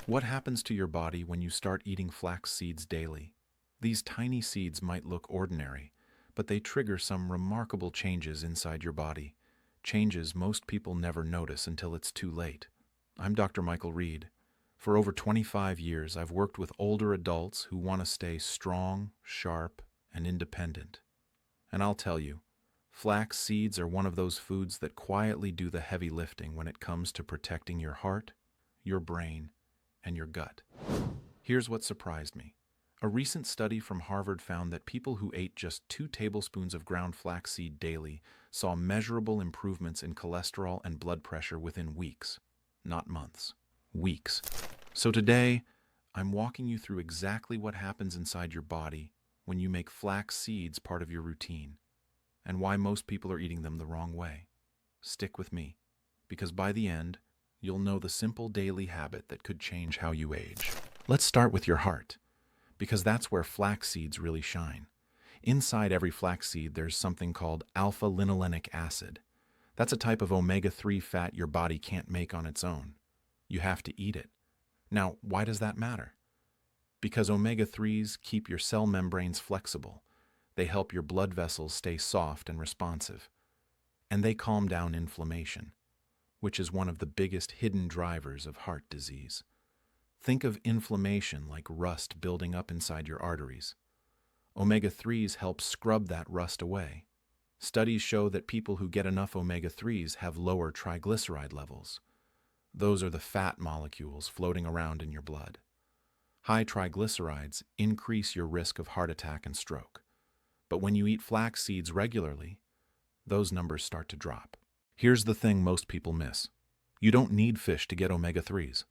What happens to your body when you start eating flax seeds daily? These tiny seeds might look ordinary, but they trigger some remarkable changes inside your body. Changes most people never notice until it's too late. I'm Dr. Michael Reed. For over 25 years, I've worked with older adults who want to stay strong, sharp, and independent. And I'll tell you, flax seeds are one of those foods that quietly do the heavy lifting when it comes to protecting your heart, your brain, and your gut. Here's what surprised me. A recent study from Harvard found that people who ate just 2 tablespoons of ground flaxseed daily saw measurable improvements in cholesterol and blood pressure within weeks, not months. Weeks. So today, I'm walking you through exactly what happens inside your body when you make flax seeds part of your routine, and why most people are eating them the wrong way. Stick with me, because by the end, you'll know the simple daily habit that could change how you age. Let's start with your heart, because that's where flax seeds really shine. Inside every flax seed, there's something called alpha-linolenic acid. That's a type of omega-3 fat your body can't make on its own. You have to eat it. Now, why does that matter? Because omega-3s keep your cell membranes flexible. They help your blood vessels stay soft and responsive. And they calm down inflammation, which is one of the biggest hidden drivers of heart disease. Think of inflammation like rust building up inside your arteries. Omega-3s help scrub that rust away. Studies show that people who get enough omega-3s have lower triglyceride levels. Those are the fat molecules floating around in your blood. High triglycerides increase your risk of heart attack and stroke. But when you eat flax seeds regularly, those numbers start to drop. Here's the thing most people miss. You don't need fish to get omega-3s.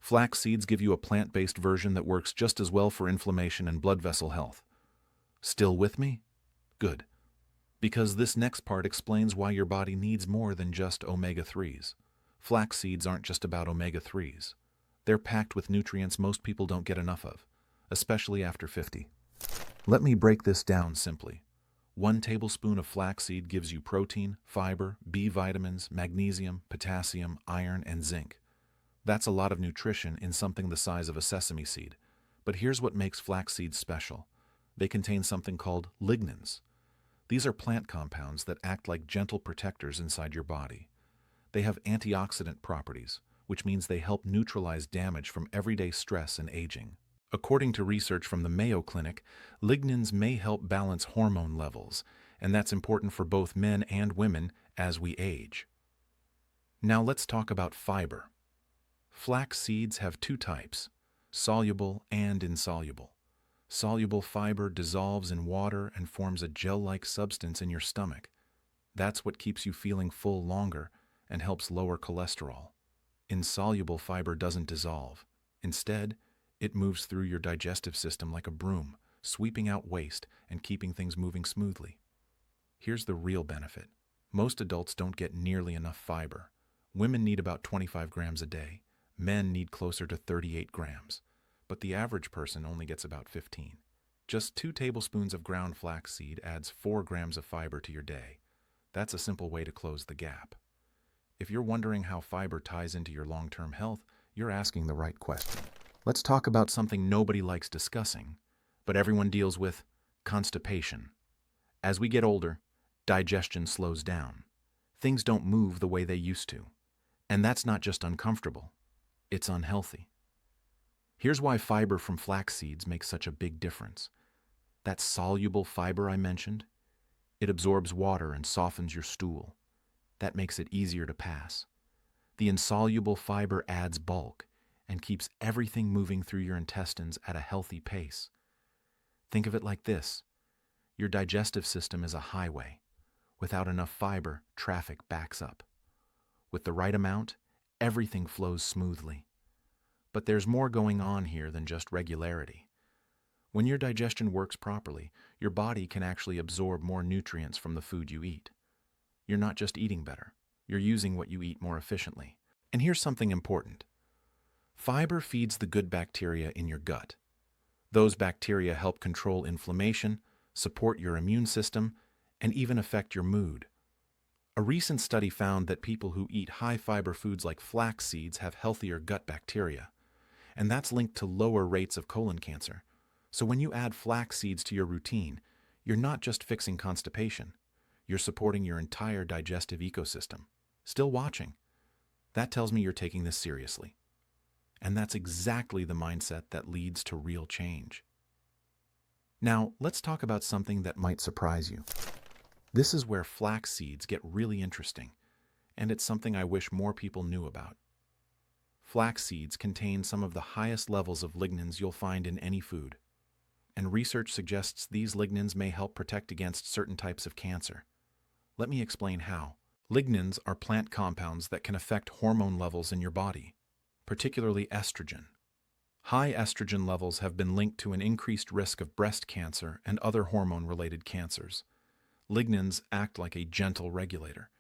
Flax seeds give you a plant-based version that works just as well for inflammation and blood vessel health. Still with me? Good. Because this next part explains why your body needs more than just omega-3s. Flax seeds aren't just about omega-3s. They're packed with nutrients most people don't get enough of, especially after 50. Let me break this down simply. 1 tablespoon of flaxseed gives you protein, fiber, B vitamins, magnesium, potassium, iron, and zinc. That's a lot of nutrition in something the size of a sesame seed. But here's what makes flax seeds special. They contain something called lignans. These are plant compounds that act like gentle protectors inside your body. They have antioxidant properties, which means they help neutralize damage from everyday stress and aging. According to research from the Mayo Clinic, lignans may help balance hormone levels, and that's important for both men and women as we age. Now let's talk about fiber. Flax seeds have 2 types, soluble and insoluble. Soluble fiber dissolves in water and forms a gel-like substance in your stomach. That's what keeps you feeling full longer and helps lower cholesterol. Insoluble fiber doesn't dissolve. Instead, it moves through your digestive system like a broom, sweeping out waste and keeping things moving smoothly. Here's the real benefit. Most adults don't get nearly enough fiber. Women need about 25 grams a day. Men need closer to 38 grams. But the average person only gets about 15. Just 2 tablespoons of ground flaxseed adds 4 grams of fiber to your day. That's a simple way to close the gap. If you're wondering how fiber ties into your long-term health, you're asking the right question. Let's talk about something nobody likes discussing, but everyone deals with: constipation. As we get older, digestion slows down. Things don't move the way they used to. And that's not just uncomfortable, it's unhealthy. Here's why fiber from flax seeds makes such a big difference. That soluble fiber I mentioned, it absorbs water and softens your stool. That makes it easier to pass. The insoluble fiber adds bulk and keeps everything moving through your intestines at a healthy pace. Think of it like this. Your digestive system is a highway. Without enough fiber, traffic backs up. With the right amount, everything flows smoothly. But there's more going on here than just regularity. When your digestion works properly, your body can actually absorb more nutrients from the food you eat. You're not just eating better, you're using what you eat more efficiently. And here's something important. Fiber feeds the good bacteria in your gut. Those bacteria help control inflammation, support your immune system, and even affect your mood. A recent study found that people who eat high-fiber foods like flax seeds have healthier gut bacteria. and that's linked to lower rates of colon cancer. So when you add flax seeds to your routine, you're not just fixing constipation, you're supporting your entire digestive ecosystem. Still watching? That tells me you're taking this seriously. And that's exactly the mindset that leads to real change. Now, let's talk about something that might surprise you. This is where flax seeds get really interesting, and it's something I wish more people knew about. Flax seeds contain some of the highest levels of lignans you'll find in any food, and research suggests these lignans may help protect against certain types of cancer. Let me explain how. Lignans are plant compounds that can affect hormone levels in your body, particularly estrogen. High estrogen levels have been linked to an increased risk of breast cancer and other hormone-related cancers. Lignans act like a gentle regulator.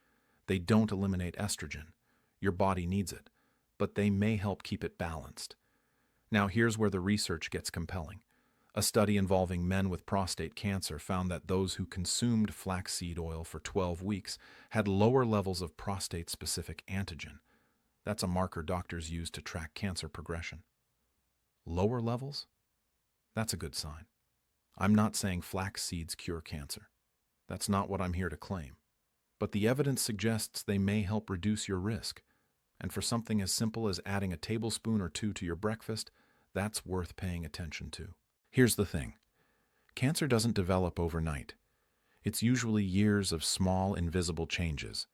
They don't eliminate estrogen. Your body needs it, but they may help keep it balanced. Now here's where the research gets compelling. A study involving men with prostate cancer found that those who consumed flaxseed oil for 12 weeks had lower levels of prostate-specific antigen. That's a marker doctors use to track cancer progression. Lower levels? That's a good sign. I'm not saying flax seeds cure cancer. That's not what I'm here to claim. But the evidence suggests they may help reduce your risk. And for something as simple as adding a tablespoon or two to your breakfast, that's worth paying attention to. Here's the thing. Cancer doesn't develop overnight. It's usually years of small, invisible changes.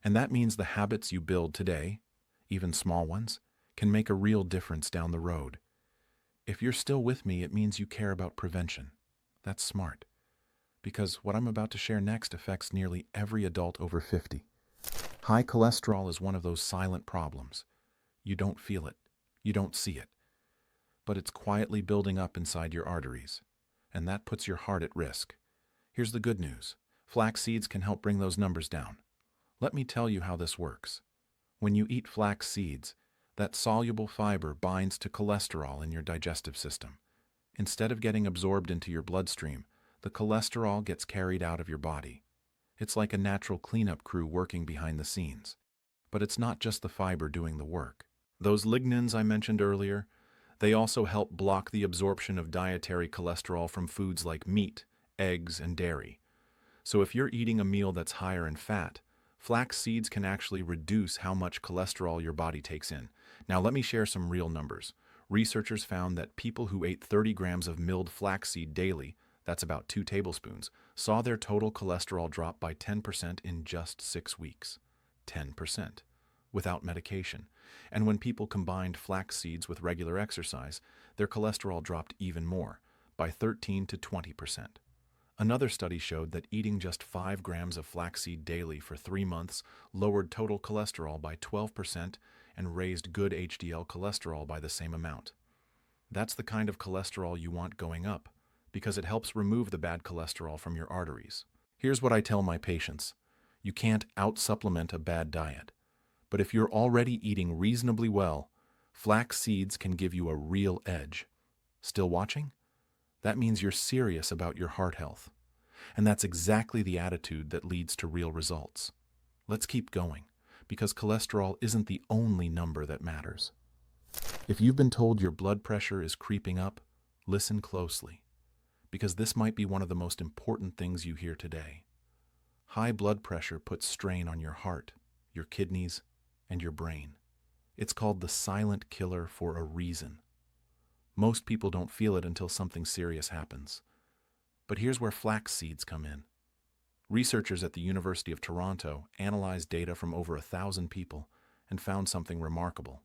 And that means the habits you build today, even small ones, can make a real difference down the road. If you're still with me, it means you care about prevention. That's smart. Because what I'm about to share next affects nearly every adult over 50. High cholesterol is one of those silent problems. You don't feel it. You don't see it. But it's quietly building up inside your arteries, and that puts your heart at risk. Here's the good news. Flax seeds can help bring those numbers down. Let me tell you how this works. When you eat flax seeds, that soluble fiber binds to cholesterol in your digestive system. Instead of getting absorbed into your bloodstream, the cholesterol gets carried out of your body. It's like a natural cleanup crew working behind the scenes. But it's not just the fiber doing the work. Those lignans I mentioned earlier, they also help block the absorption of dietary cholesterol from foods like meat, eggs, and dairy. So if you're eating a meal that's higher in fat, flax seeds can actually reduce how much cholesterol your body takes in. Now let me share some real numbers. Researchers found that people who ate 30 grams of milled flaxseed daily, that's about 2 tablespoons, saw their total cholesterol drop by 10% in just 6 weeks. 10%. Without medication. And when people combined flax seeds with regular exercise, their cholesterol dropped even more, by 13 to 20%. Another study showed that eating just 5 grams of flaxseed daily for 3 months lowered total cholesterol by 12% and raised good HDL cholesterol by the same amount. That's the kind of cholesterol you want going up, because it helps remove the bad cholesterol from your arteries. Here's what I tell my patients. You can't out-supplement a bad diet. But if you're already eating reasonably well, flax seeds can give you a real edge. Still watching? That means you're serious about your heart health. And that's exactly the attitude that leads to real results. Let's keep going, because cholesterol isn't the only number that matters. If you've been told your blood pressure is creeping up, listen closely, because this might be one of the most important things you hear today. High blood pressure puts strain on your heart, your kidneys, and your brain. It's called the silent killer for a reason. Most people don't feel it until something serious happens. But here's where flax seeds come in. Researchers at the University of Toronto analyzed data from over 1,000 people and found something remarkable.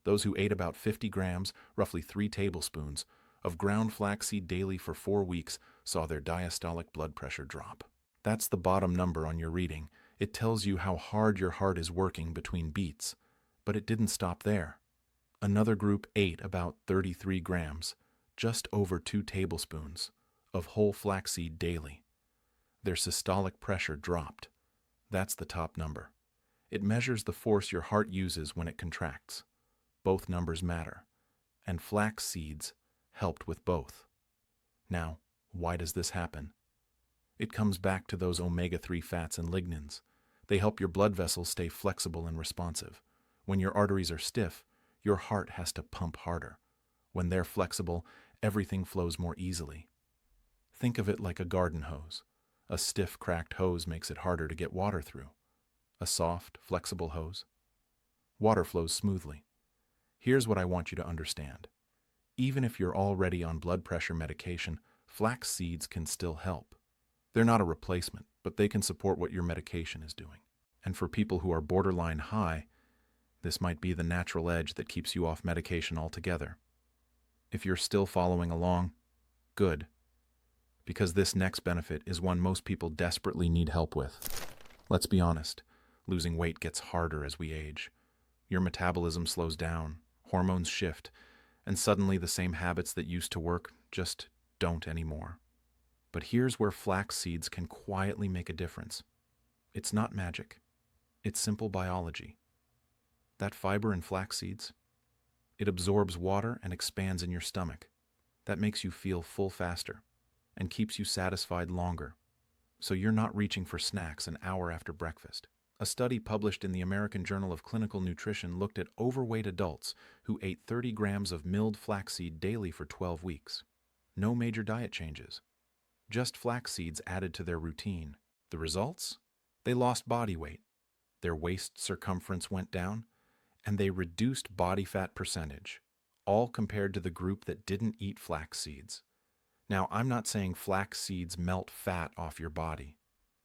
Those who ate about 50 grams, roughly 3 tablespoons, of ground flaxseed daily for 4 weeks saw their diastolic blood pressure drop. That's the bottom number on your reading. It tells you how hard your heart is working between beats. But it didn't stop there. Another group ate about 33 grams, just over 2 tablespoons, of whole flaxseed daily. Their systolic pressure dropped. That's the top number. It measures the force your heart uses when it contracts. Both numbers matter. And flax seeds helped with both. Now, why does this happen? It comes back to those omega-3 fats and lignans. They help your blood vessels stay flexible and responsive. When your arteries are stiff, Your heart has to pump harder. When they're flexible, everything flows more easily. Think of it like a garden hose. A stiff, cracked hose makes it harder to get water through. A soft, flexible hose, water flows smoothly. Here's what I want you to understand. Even if you're already on blood pressure medication, flax seeds can still help. They're not a replacement, but they can support what your medication is doing. And for people who are borderline high, this might be the natural edge that keeps you off medication altogether. If you're still following along, good. Because this next benefit is one most people desperately need help with. Let's be honest, losing weight gets harder as we age. Your metabolism slows down, hormones shift, and suddenly the same habits that used to work just don't anymore. But here's where flax seeds can quietly make a difference. It's not magic. It's simple biology. That fiber in flax seeds, it absorbs water and expands in your stomach. That makes you feel full faster and keeps you satisfied longer, so you're not reaching for snacks an hour after breakfast. A study published in the American Journal of Clinical Nutrition looked at overweight adults who ate 30 grams of milled flaxseed daily for 12 weeks. No major diet changes, just flax seeds added to their routine. The results? They lost body weight, their waist circumference went down, and they reduced body fat percentage, all compared to the group that didn't eat flax seeds. Now, I'm not saying flax seeds melt fat off your body.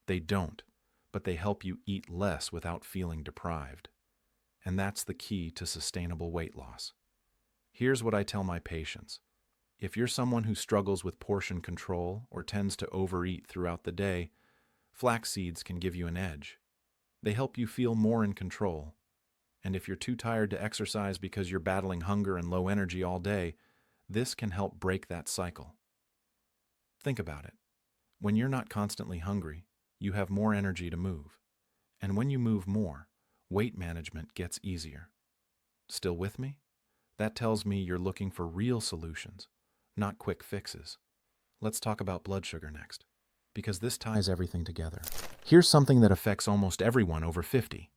They don't, but they help you eat less without feeling deprived. And that's the key to sustainable weight loss. Here's what I tell my patients. If you're someone who struggles with portion control or tends to overeat throughout the day, flax seeds can give you an edge. They help you feel more in control. And if you're too tired to exercise because you're battling hunger and low energy all day, this can help break that cycle. Think about it. When you're not constantly hungry, you have more energy to move. And when you move more, weight management gets easier. Still with me? That tells me you're looking for real solutions, not quick fixes. Let's talk about blood sugar next, because this ties everything together. Here's something that affects almost everyone over 50,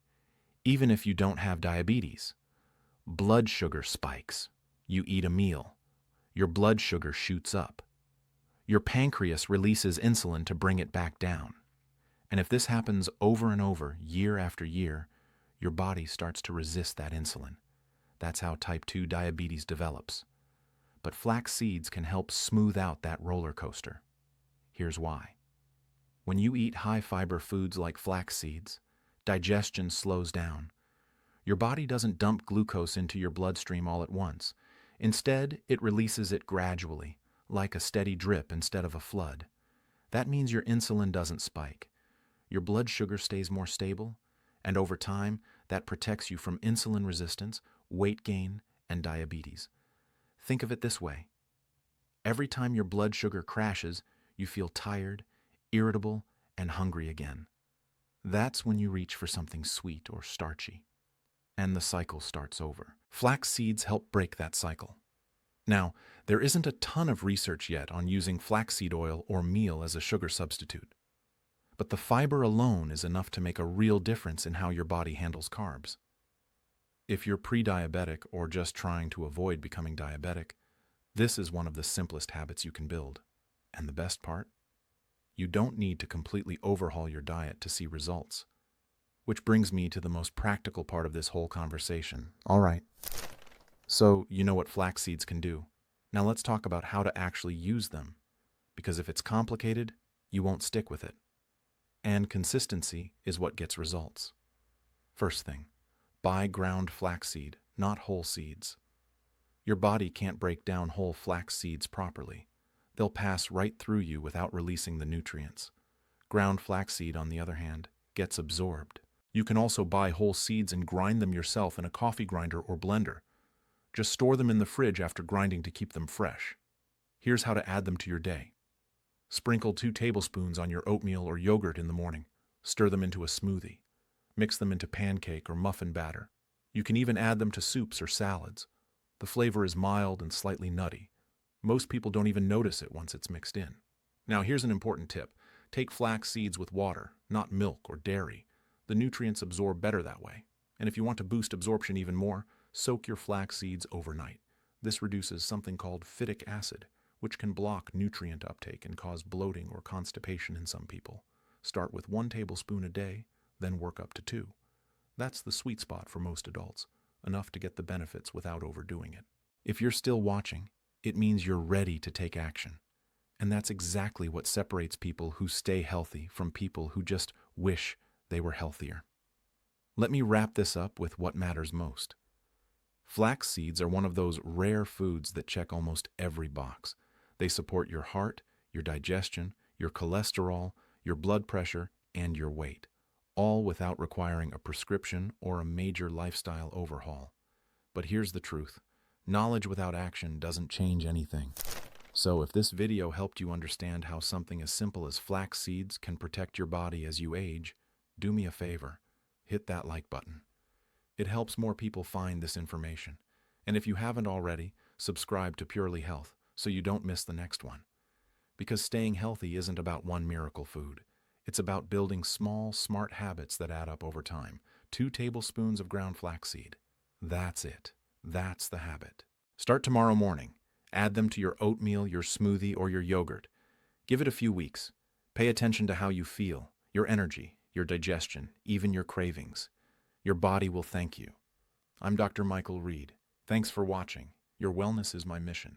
even if you don't have diabetes. Blood sugar spikes. You eat a meal. Your blood sugar shoots up. Your pancreas releases insulin to bring it back down. And if this happens over and over, year after year, your body starts to resist that insulin. That's how type 2 diabetes develops. But flax seeds can help smooth out that roller coaster. Here's why. When you eat high-fiber foods like flax seeds, digestion slows down. Your body doesn't dump glucose into your bloodstream all at once. Instead, it releases it gradually, like a steady drip instead of a flood. That means your insulin doesn't spike. Your blood sugar stays more stable, and over time, that protects you from insulin resistance, weight gain, and diabetes. Think of it this way. Every time your blood sugar crashes, you feel tired, irritable, and hungry again. That's when you reach for something sweet or starchy, and the cycle starts over. Flax seeds help break that cycle. Now, there isn't a ton of research yet on using flaxseed oil or meal as a sugar substitute. But the fiber alone is enough to make a real difference in how your body handles carbs. If you're pre-diabetic or just trying to avoid becoming diabetic, this is one of the simplest habits you can build. And the best part? You don't need to completely overhaul your diet to see results. Which brings me to the most practical part of this whole conversation. All right. So, you know what flax seeds can do. Now let's talk about how to actually use them. Because if it's complicated, you won't stick with it. And consistency is what gets results. First thing, buy ground flaxseed, not whole seeds. Your body can't break down whole flax seeds properly. They'll pass right through you without releasing the nutrients. Ground flaxseed, on the other hand, gets absorbed. You can also buy whole seeds and grind them yourself in a coffee grinder or blender. Just store them in the fridge after grinding to keep them fresh. Here's how to add them to your day. Sprinkle 2 tablespoons on your oatmeal or yogurt in the morning. Stir them into a smoothie. Mix them into pancake or muffin batter. You can even add them to soups or salads. The flavor is mild and slightly nutty. Most people don't even notice it once it's mixed in. Now here's an important tip. Take flax seeds with water, not milk or dairy. The nutrients absorb better that way. And if you want to boost absorption even more, Soak your flax seeds overnight. This reduces something called phytic acid, which can block nutrient uptake and cause bloating or constipation in some people. Start with 1 tablespoon a day, then work up to 2. That's the sweet spot for most adults, enough to get the benefits without overdoing it. If you're still watching, it means you're ready to take action. And that's exactly what separates people who stay healthy from people who just wish they were healthier. Let me wrap this up with what matters most. Flax seeds are one of those rare foods that check almost every box. They support your heart, your digestion, your cholesterol, your blood pressure, and your weight, all without requiring a prescription or a major lifestyle overhaul. But here's the truth. Knowledge without action doesn't change anything. So if this video helped you understand how something as simple as flax seeds can protect your body as you age, do me a favor. Hit that like button. It helps more people find this information. And if you haven't already, subscribe to Purely Health so you don't miss the next one. Because staying healthy isn't about one miracle food. It's about building small, smart habits that add up over time. 2 tablespoons of ground flaxseed. That's it. That's the habit. Start tomorrow morning. Add them to your oatmeal, your smoothie, or your yogurt. Give it a few weeks. Pay attention to how you feel, your energy, your digestion, even your cravings. Your body will thank you. I'm Dr. Michael Reed. Thanks for watching. Your wellness is my mission.